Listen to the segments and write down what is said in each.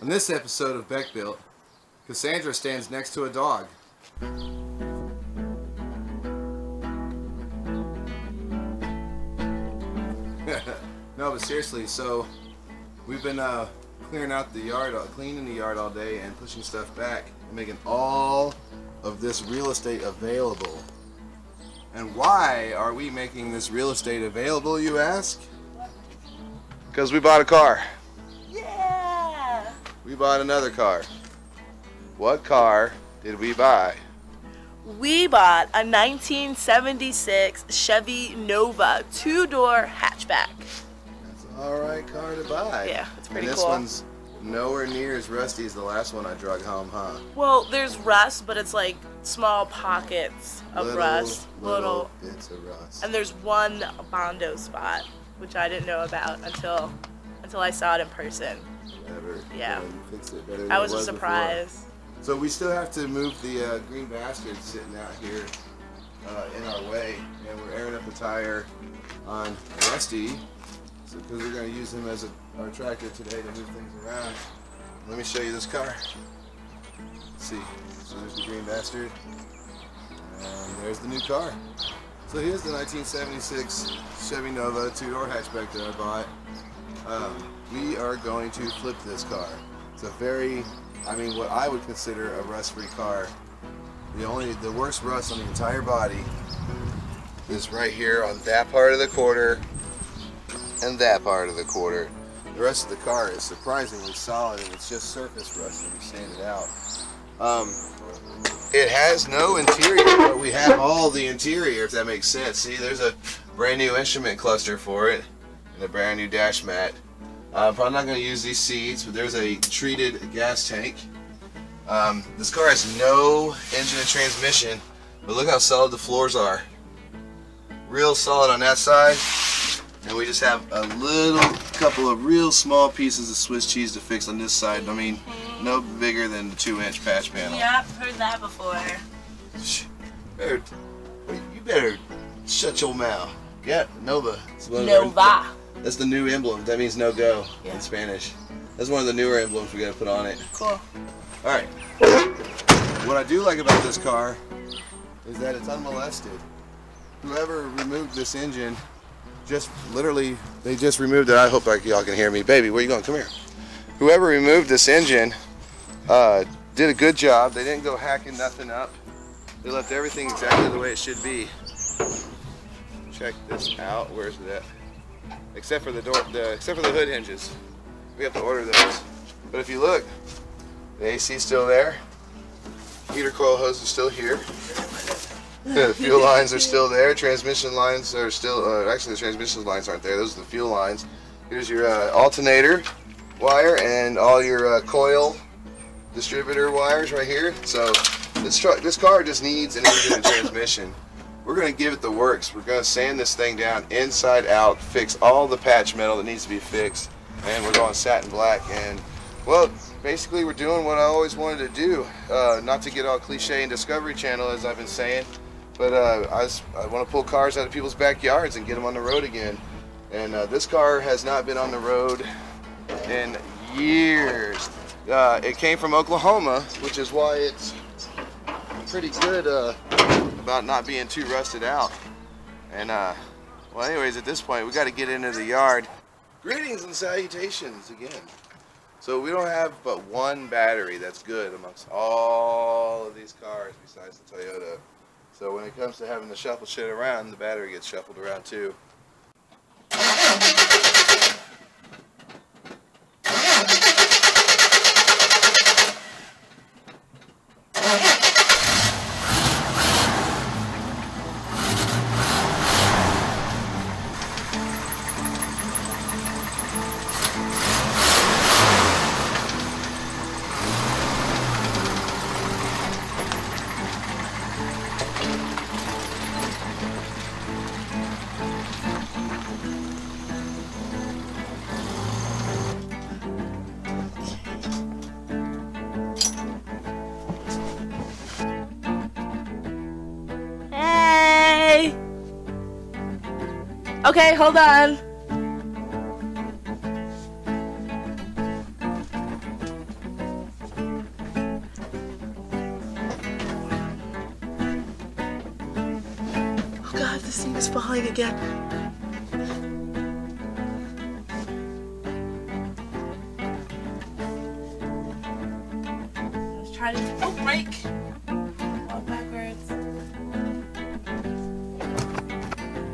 On this episode of BeckBuilt, Cassandra stands next to a dog. No, but seriously, so we've been clearing out the yard, cleaning the yard all day and pushing stuff back and making all of this real estate available. And why are we making this real estate available, you ask? Because we bought a car. Yeah! We bought another car. What car did we buy? We bought a 1976 Chevy Nova 2-door hatchback. That's an alright car to buy. Yeah, it's pretty and cool. This one's nowhere near as rusty as the last one I drug home, huh? Well, there's rust, but it's like small pockets of rust. Little bits of rust. And there's one Bondo spot, which I didn't know about until I saw it in person. Whatever. Yeah. Fix it better than I it was a surprise. Before. So we still have to move the green bastard sitting out here in our way, and we're airing up the tire on Rusty, because we're going to use him as our tractor today to move things around. Let me show you this car. Let's see. So there's the green bastard, and there's the new car. So here's the 1976 Chevy Nova 2-door hatchback that I bought. We are going to flip this car. It's a very, what I would consider a rust-free car. The worst rust on the entire body is right here on that part of the quarter and that part of the quarter. The rest of the car is surprisingly solid, and it's just surface rust when you sand it out. It has no interior, but we have all the interior, if that makes sense. See, there's a brand new instrument cluster for it and a brand new dash mat. I'm probably not going to use these seats, but there's a treated gas tank. This car has no engine and transmission, but look how solid the floors are. Real solid on that side, and we just have a couple of real small pieces of Swiss cheese to fix on this side. No bigger than the 2-inch patch panel. Yeah, I've heard that before. You better shut your mouth. Yeah, Nova. Nova. That's the new emblem. That means no go in Spanish. That's one of the newer emblems we gotta put on it. Cool. Alright. What I do like about this car is that it's unmolested. Whoever removed this engine they just removed it. I hope y'all can hear me. Baby, where you going? Come here. Whoever removed this engine did a good job. They didn't go hacking nothing up. They left everything exactly the way it should be. Check this out. Where's it at? Except for the hood hinges. We have to order those. But if you look, the AC is still there. Heater coil hose is still here. The fuel lines are still there. Transmission lines are still, actually the transmission lines aren't there. Those are the fuel lines. Here's your alternator wire and all your coil distributor wires right here. So this car just needs an engine and transmission. We're going to give it the works. We're going to sand this thing down inside out, fix all the patch metal that needs to be fixed, and we're going satin black. And well, basically we're doing what I always wanted to do. Not to get all cliche and Discovery Channel, as I've been saying, but I want to pull cars out of people's backyards and get them on the road again. And this car has not been on the road in years. It came from Oklahoma, which is why it's pretty good about not being too rusted out. And well, anyways, at this point we got to get into the yard. Greetings and salutations again. So we don't have but one battery that's good amongst all of these cars besides the Toyota. So when it comes to having to shuffle shit around, the battery gets shuffled around too. Okay, hold on. the seat is falling again. Let's try to, oh, brake. Walk backwards.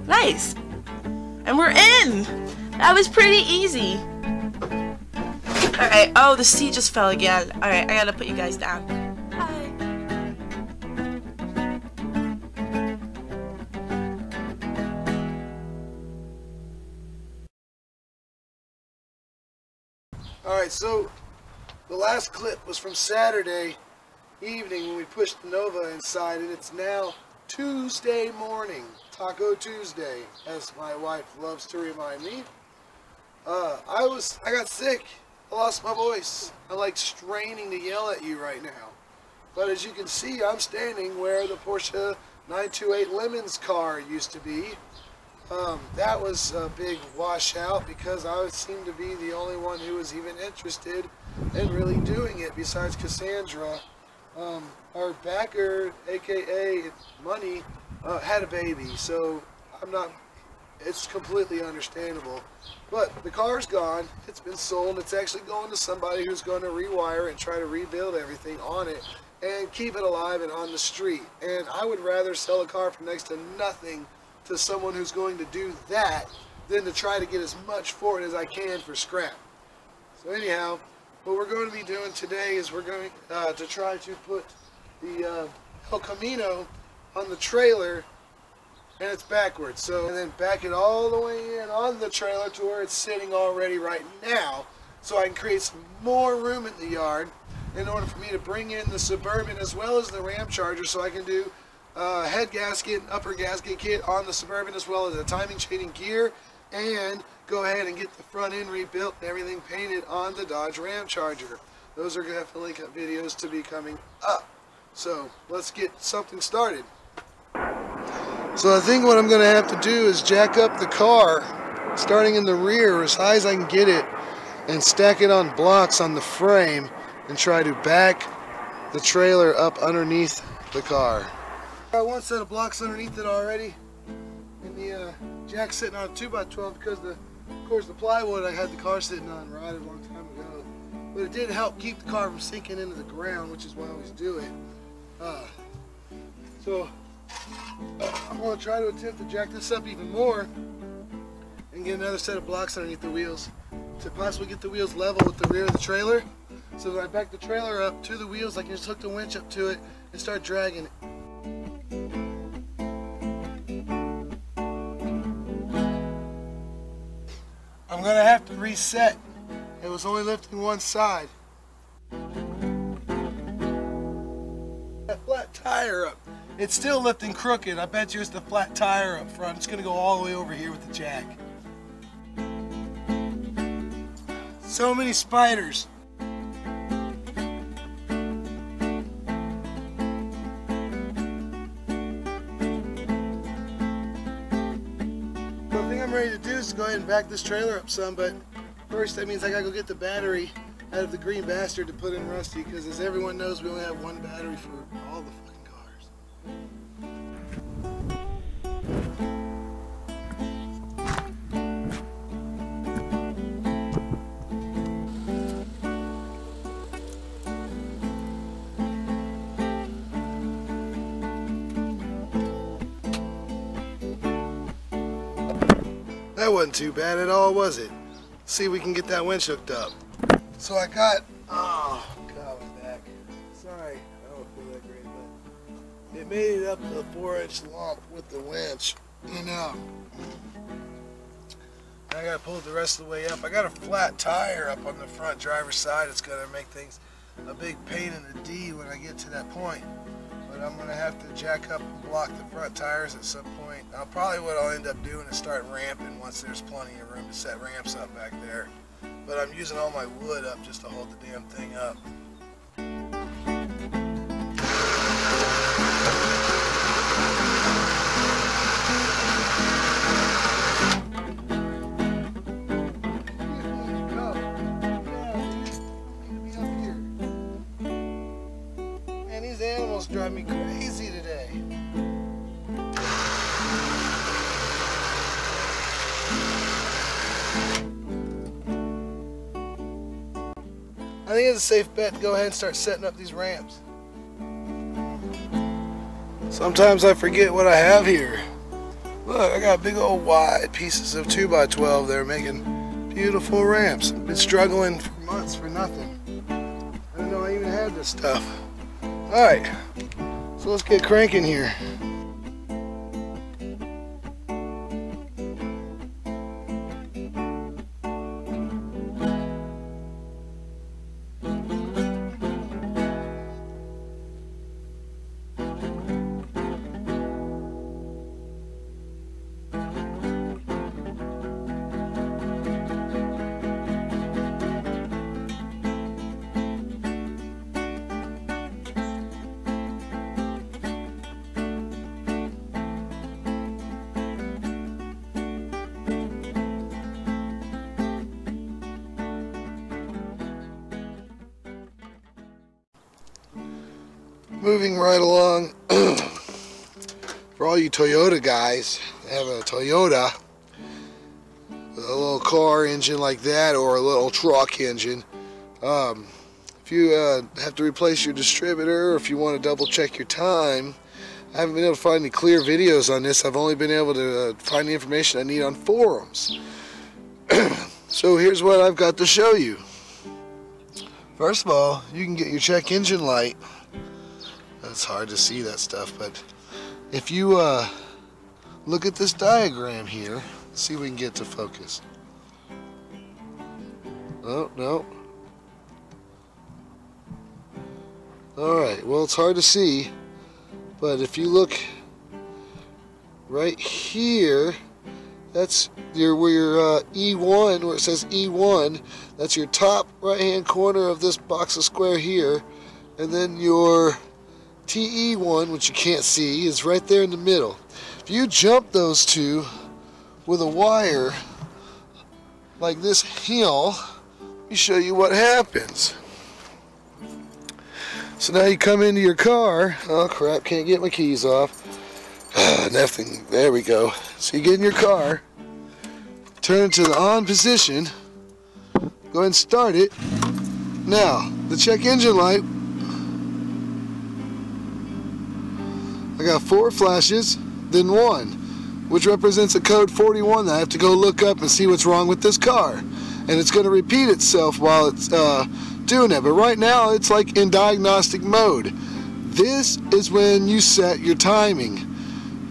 Nice. And we're in. That was pretty easy. Alright, oh, the seat just fell again. Alright, I gotta put you guys down. Bye. Alright, so the last clip was from Saturday evening when we pushed the Nova inside, and it's now Tuesday morning, Taco Tuesday, as my wife loves to remind me. I got sick. I lost my voice. I'm like straining to yell at you right now. But as you can see, I'm standing where the Porsche 928 Lemons car used to be. That was a big washout because I seemed to be the only one who was even interested in really doing it besides Cassandra. Our backer, aka Money, had a baby, so it's completely understandable. But the car's gone, it's been sold, it's actually going to somebody who's going to rewire and try to rebuild everything on it and keep it alive and on the street. And I would rather sell a car for next to nothing to someone who's going to do that than to try to get as much for it as I can for scrap. So anyhow, what we're going to be doing today is we're going to try to put the El Camino on the trailer, and it's backwards. So, and then back it all the way in on the trailer to where it's sitting already right now, so I can create some more room in the yard in order for me to bring in the Suburban as well as the Ram Charger, so I can do head gasket and upper gasket kit on the Suburban as well as a timing chain and gear, and go ahead and get the front end rebuilt and everything painted on the Dodge Ram Charger. Those are definitely videos to be coming up. So let's get something started. So I think what I'm going to have to do is jack up the car, starting in the rear as high as I can get it, and stack it on blocks on the frame and try to back the trailer up underneath the car. I got one set of blocks underneath it already, and the jack's sitting on a 2x12 because of course the plywood I had the car sitting on rotted a long time ago. But it did help keep the car from sinking into the ground, which is why I always do it. So I'm going to try to attempt to jack this up even more and get another set of blocks underneath the wheels to possibly get the wheels level with the rear of the trailer. So when I back the trailer up to the wheels, I can just hook the winch up to it and start dragging it. I'm going to have to reset. It was only lifting one side. That flat tire up. It's still lifting crooked. I bet you it's the flat tire up front. It's going to go all the way over here with the jack. So many spiders. I'm ready to do is go ahead and back this trailer up some, but first that means I gotta go get the battery out of the green bastard to put in Rusty, because as everyone knows, we only have one battery for all the fucking cars. That wasn't too bad at all, was it? Let's see if we can get that winch hooked up. So I got, oh God, my back. Sorry, I don't feel that great, but it made it up to a 4-inch lump with the winch. And I gotta pull it the rest of the way up. I got a flat tire up on the front driver's side. It's gonna make things a big pain in the D when I get to that point. But I'm gonna have to jack up and block the front tires at some point. What I'll end up doing is start ramping once there's plenty of room to set ramps up back there. But I'm using all my wood up just to hold the damn thing up. Man, these animals drive me crazy today. I think it's a safe bet to go ahead and start setting up these ramps. Sometimes I forget what I have here. Look, I got big old wide pieces of 2x12 that are making beautiful ramps. I've been struggling for months for nothing. I didn't know I even had this stuff. Alright, so let's get cranking here. Moving right along, for all you Toyota guys that have a Toyota, with a little car engine like that or a little truck engine, if you have to replace your distributor or if you want to double check your time, I haven't been able to find any clear videos on this. I've only been able to find the information I need on forums. So here's what I've got to show you. First of all, you can get your check engine light. It's hard to see that stuff, but if you look at this diagram here, let's see if we can get to focus. Oh, no. Alright, well, it's hard to see, but if you look right here, that's where your E1, where it says E1, that's your top right hand corner of this box of square here, and then your TE1, which you can't see, is right there in the middle. If you jump those two with a wire like this hill, let me show you what happens. So now you come into your car. Oh crap, can't get my keys off. Nothing, there we go. So you get in your car, turn it to the on position, go ahead and start it. Now, the check engine light, I got 4 flashes, then 1, which represents a code 41 that I have to go look up and see what's wrong with this car. And it's going to repeat itself while it's doing that. But right now, it's like in diagnostic mode. This is when you set your timing.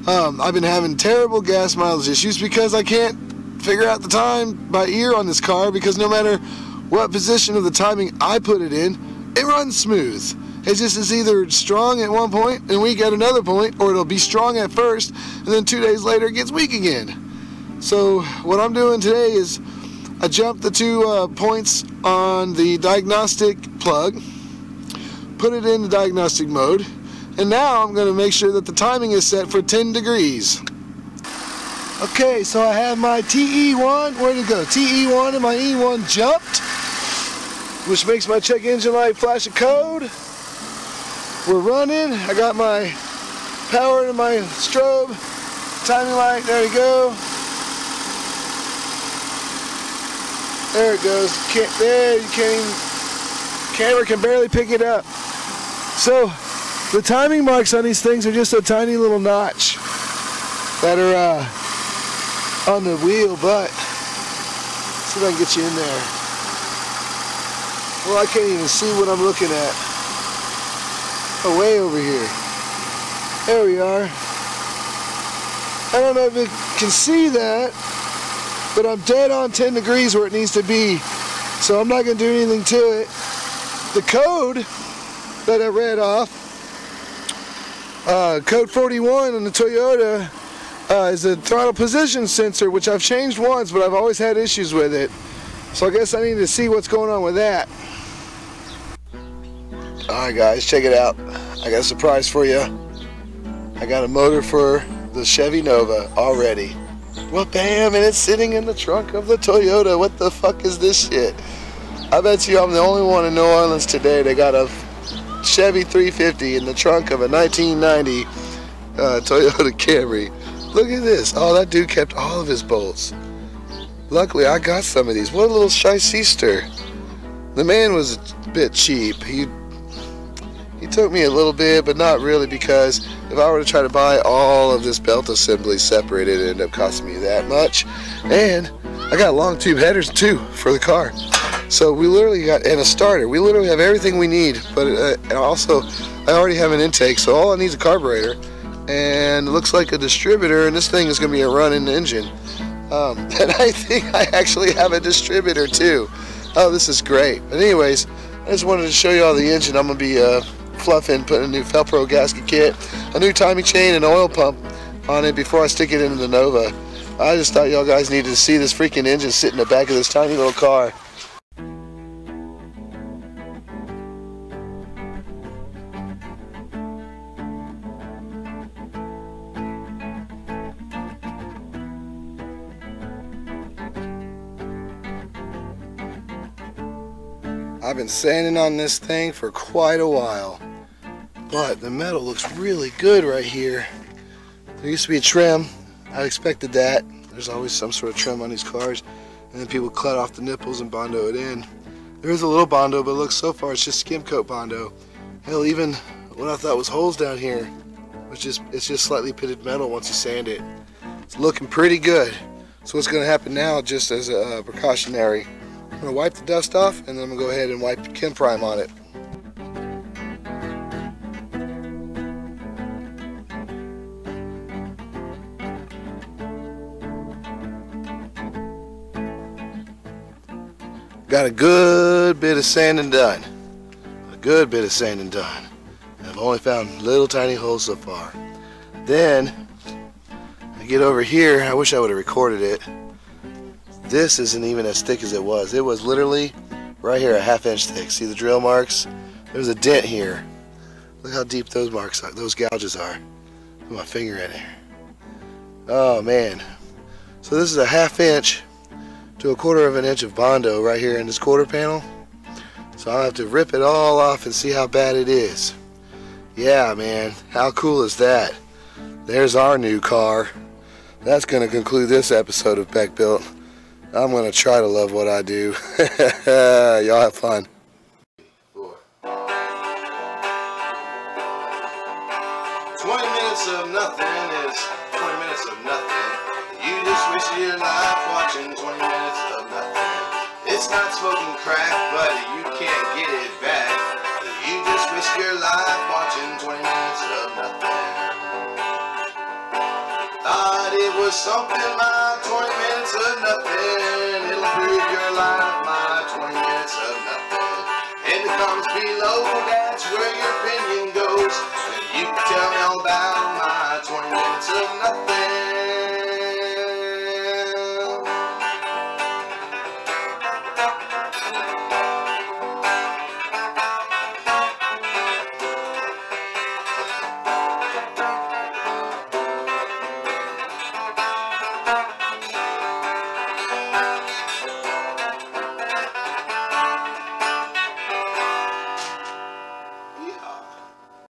I've been having terrible gas mileage issues because I can't figure out the time by ear on this car, because no matter what position of the timing I put it in, it runs smooth. It's just, it's either strong at one point and weak at another point, or it'll be strong at first and then 2 days later it gets weak again. So what I'm doing today is I jumped the 2 points on the diagnostic plug, put it in the diagnostic mode, and now I'm going to make sure that the timing is set for 10 degrees. Okay, so I have my TE1, where'd it go? TE1 and my E1 jumped, which makes my check engine light flash a code. We're running. I got my power to my strobe, timing light, there you go. There it goes. There, you can't even, camera can barely pick it up. So the timing marks on these things are just a tiny little notch that are on the wheel, but let's see if I can get you in there. Well, I can't even see what I'm looking at. Oh, way over here. There we are. I don't know if you can see that, but I'm dead on 10 degrees where it needs to be, so I'm not going to do anything to it. The code that I read off, code 41 on the Toyota, is a throttle position sensor, which I've changed once, but I've always had issues with it. So I guess I need to see what's going on with that. Alright guys, check it out. I got a surprise for you. I got a motor for the Chevy Nova already. Well, bam, and it's sitting in the trunk of the Toyota. What the fuck is this shit? I bet you I'm the only one in New Orleans today that got a Chevy 350 in the trunk of a 1990 Toyota Camry. Look at this. Oh, that dude kept all of his bolts. Luckily, I got some of these. What a little shyster. The man was a bit cheap. He took me a little bit, but not really, because if I were to try to buy all of this belt assembly separated, it'd end up costing me that much. And I got long tube headers too for the car. So we literally got, and a starter. We literally have everything we need, but and also I already have an intake, so all I need is a carburetor. And it looks like a distributor, and this thing is going to be a running engine. And I think I actually have a distributor too. Oh, this is great. But anyways, I just wanted to show you all the engine. I'm going to be fluffing, putting a new Felpro gasket kit, a new timing chain, and oil pump on it before I stick it into the Nova. I just thought y'all guys needed to see this freaking engine sit in the back of this tiny little car. I've been sanding on this thing for quite a while, but the metal looks really good right here. There used to be a trim. I expected that. There's always some sort of trim on these cars, and then people cut off the nipples and Bondo it in. There is a little Bondo, but look, so far it's just skim coat Bondo. Hell, even what I thought was holes down here, it's just slightly pitted metal once you sand it. It's looking pretty good. So what's going to happen now, just as a precautionary, I'm going to wipe the dust off, and then I'm going to go ahead and wipe Chem Prime on it. Got a good bit of sanding done. A good bit of sanding done. And I've only found little tiny holes so far. Then I get over here. I wish I would have recorded it. This isn't even as thick as it was. It was literally right here, a ½ inch thick. See the drill marks? There's a dent here. Look how deep those marks are, those gouges are. Put my finger in there. Oh man. So this is a ½ inch to a ¼ inch of Bondo right here in this quarter panel. So I'll have to rip it all off and see how bad it is. Yeah, man, how cool is that? There's our new car. That's going to conclude this episode of BeckBuilt. I'm going to try to love what I do. Y'all have fun. 20 minutes of nothing is 20 minutes of nothing. You just wasted your life watching 20 minutes of nothing. It's not smoking crack, but you can't get it back. You just wasted your life watching 20 minutes of nothing. Thought it was something, my 20 minutes of nothing. It'll improve your life, my 20 minutes of nothing. In the comments below, that's where your opinion goes. And you can tell me all about my 20 minutes of nothing.